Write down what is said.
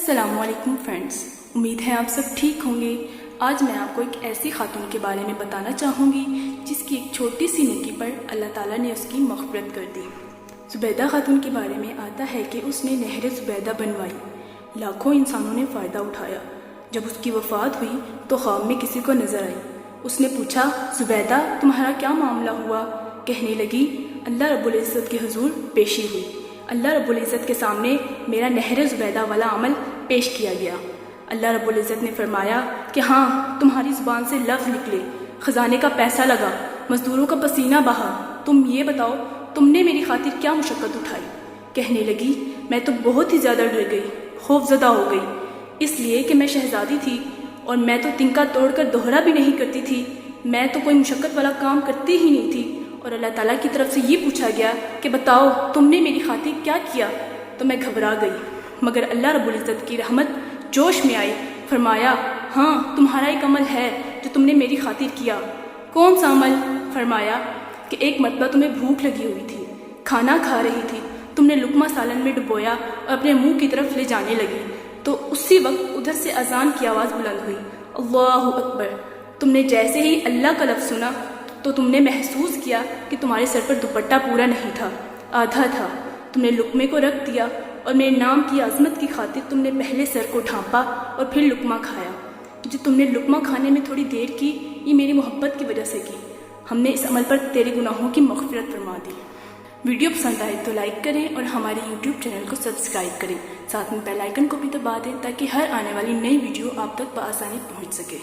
السلام علیکم فرینڈز، امید ہے آپ سب ٹھیک ہوں گے۔ آج میں آپ کو ایک ایسی خاتون کے بارے میں بتانا چاہوں گی جس کی ایک چھوٹی سی نیکی پر اللہ تعالیٰ نے اس کی مغفرت کر دی۔ زبیدہ خاتون کے بارے میں آتا ہے کہ اس نے نہر زبیدہ بنوائی، لاکھوں انسانوں نے فائدہ اٹھایا۔ جب اس کی وفات ہوئی تو خواب میں کسی کو نظر آئی۔ اس نے پوچھا، زبیدہ تمہارا کیا معاملہ ہوا؟ کہنے لگی، اللہ رب العزت کے حضور پیشی ہوئی، اللہ رب العزت کے سامنے میرا نہر زبیدہ والا عمل پیش کیا گیا۔ اللہ رب العزت نے فرمایا کہ ہاں، تمہاری زبان سے لفظ نکلے، خزانے کا پیسہ لگا، مزدوروں کا پسینہ بہا، تم یہ بتاؤ تم نے میری خاطر کیا مشقت اٹھائی؟ کہنے لگی، میں تو بہت ہی زیادہ ڈر گئی، خوف زدہ ہو گئی، اس لیے کہ میں شہزادی تھی اور میں تو تنکا توڑ کر دوہرا بھی نہیں کرتی تھی، میں تو کوئی مشقت والا کام کرتی ہی نہیں تھی، اور اللہ تعالیٰ کی طرف سے یہ پوچھا گیا کہ بتاؤ تم نے میری خاطر کیا کیا؟ تو میں گھبرا گئی، مگر اللہ رب العزت کی رحمت جوش میں آئی، فرمایا ہاں، تمہارا ایک عمل ہے جو تم نے میری خاطر کیا۔ کون سا عمل؟ فرمایا کہ ایک مرتبہ تمہیں بھوک لگی ہوئی تھی، کھانا کھا رہی تھی، تم نے لقمہ سالن میں ڈبویا اور اپنے منہ کی طرف لے جانے لگی تو اسی وقت ادھر سے اذان کی آواز بلند ہوئی، اللہ اکبر۔ تم نے جیسے ہی اللہ کا لفظ سنا تو تم نے محسوس کیا کہ تمہارے سر پر دوپٹہ پورا نہیں تھا، آدھا تھا۔ تم نے لقمے کو رکھ دیا اور میرے نام کی عظمت کی خاطر تم نے پہلے سر کو ڈھانپا اور پھر لقمہ کھایا۔ جو تم نے لقمہ کھانے میں تھوڑی دیر کی، یہ میری محبت کی وجہ سے کی۔ ہم نے اس عمل پر تیرے گناہوں کی مغفرت فرما دی۔ ویڈیو پسند آئے تو لائک کریں اور ہمارے یوٹیوب چینل کو سبسکرائب کریں، ساتھ میں بیل آئیکن کو بھی دبا دیں تاکہ ہر آنے والی نئی ویڈیو آپ تک بآسانی پہنچ سکے۔